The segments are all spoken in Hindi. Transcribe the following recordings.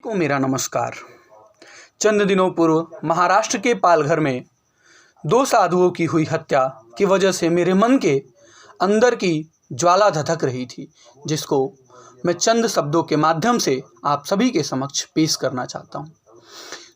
को मेरा नमस्कार। चंद दिनों पूर्व महाराष्ट्र के पालघर में दो साधुओं की हुई हत्या की वजह से मेरे मन के अंदर की ज्वाला धधक रही थी, जिसको मैं चंद शब्दों के माध्यम से आप सभी के समक्ष पेश करना चाहता हूँ।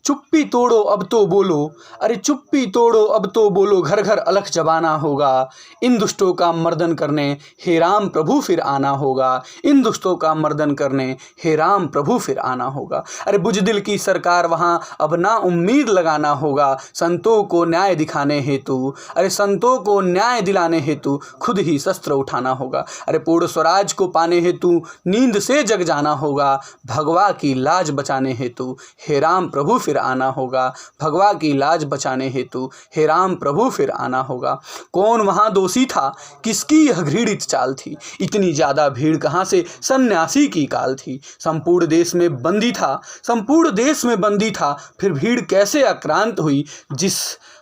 चुप्पी तोड़ो अब तो बोलो, अरे चुप्पी तोड़ो अब तो बोलो, घर घर अलख जबाना होगा। इन दुष्टों का मर्दन करने हे राम प्रभु फिर आना होगा। इन दुष्टों का मर्दन करने हे राम प्रभु फिर आना होगा। अरे बुजदिल की सरकार वहाँ अब ना उम्मीद लगाना होगा। संतों को न्याय दिखाने हेतु, अरे संतों को न्याय दिलाने हेतु खुद ही शस्त्र उठाना होगा। अरे पूर्ण स्वराज को पाने हेतु नींद से जग जाना होगा। भगवा की लाज बचाने हेतु हे राम प्रभु फिर आना होगा। भगवा की लाज बचाने हेतु हे राम प्रभु फिर आना होगा। कौन वहां दोषी था, किसकी यह घृणित चाल थी, इतनी ज्यादा भीड़ कहां से सन्यासी की काल थी। संपूर्ण देश में बंदी था, संपूर्ण देश में बंदी था, फिर भीड़ कैसे आक्रांत हुई।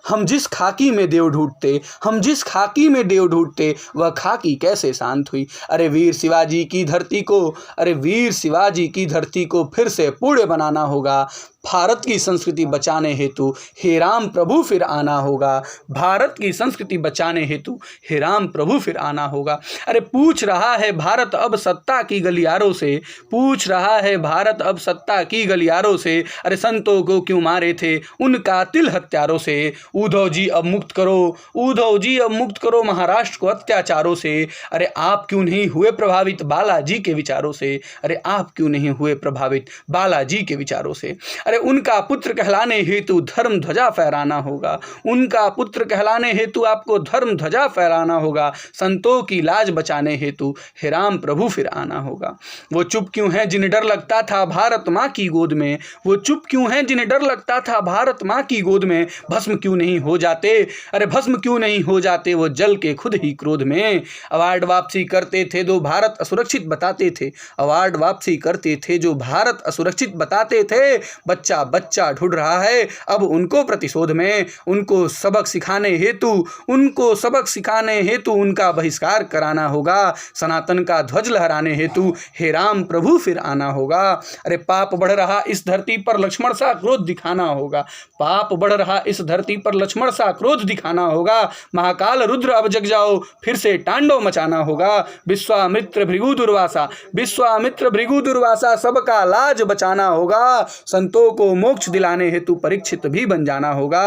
हम जिस खाकी में देव ढूंढते, हम जिस खाकी में देव ढूंढते, वह खाकी कैसे शांत हुई। अरे वीर शिवाजी की धरती को, अरे वीर शिवाजी की धरती को फिर से पुण्य बनाना होगा। भारत की संस्कृति बचाने हेतु हे राम प्रभु फिर आना होगा। भारत की संस्कृति बचाने हेतु हे राम प्रभु फिर आना होगा। अरे पूछ रहा है भारत अब सत्ता की गलियारों से, पूछ रहा है भारत अब सत्ता की गलियारों से। अरे संतों को क्यों मारे थे उन कातिल हत्यारों से। उद्धव जी अब मुक्त करो, उद्धव जी अब मुक्त करो महाराष्ट्र को अत्याचारों से। अरे आप क्यों नहीं हुए प्रभावित बालाजी के विचारों से। अरे आप क्यों नहीं हुए प्रभावित बालाजी के विचारों से। अरे उनका पुत्र कहलाने हेतु धर्म ध्वजा फहराना होगा। उनका पुत्र कहलाने हेतु आपको धर्म ध्वजा फहराना होगा। संतों की लाज बचाने हेतु हे राम प्रभु फिर आना होगा। वो चुप क्यों हैं जिन्हें डर लगता था भारत माँ की गोद में, वो चुप क्यों हैं जिन्हें डर लगता था भारत माँ की गोद में। भस्म क्यों नहीं हो जाते, अरे भस्म क्यों नहीं हो जाते वो जल के खुद ही क्रोध में। अवार्ड वापसी करते थे जो भारत असुरक्षित बताते थे, अवार्ड वापसी करते थे जो भारत असुरक्षित बताते थे। बच्चा बच्चा ढूंढ रहा है अब उनको प्रतिशोध में। उनको सबक सिखाने हेतु, उनको सबक सिखाने हेतु उनका बहिष्कार कराना होगा। सनातन का ध्वज लहराने हेतु हे राम प्रभु फिर आना होगा। अरे पाप बढ़ रहा इस धरती पर लक्ष्मण सा क्रोध दिखाना होगा। पाप बढ़ रहा इस धरती पर लक्ष्मण सा क्रोध दिखाना होगा। महाकाल रुद्र अब जग जाओ, फिर से तांडव मचाना होगा। विश्वामित्र भृगु दुर्वासा, विश्वामित्र भृगु दुर्वासा सबका लाज बचाना होगा। संतों को मोक्ष दिलाने हेतु परीक्षित भी बन जाना होगा।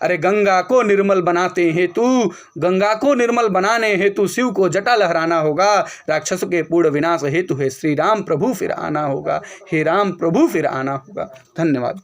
अरे गंगा को निर्मल बनाते हेतु, गंगा को निर्मल बनाने हेतु शिव को जटा लहराना होगा। राक्षसों के पूर्ण विनाश हेतु है श्री राम प्रभु फिर आना होगा। हे राम प्रभु फिर आना होगा। धन्यवाद।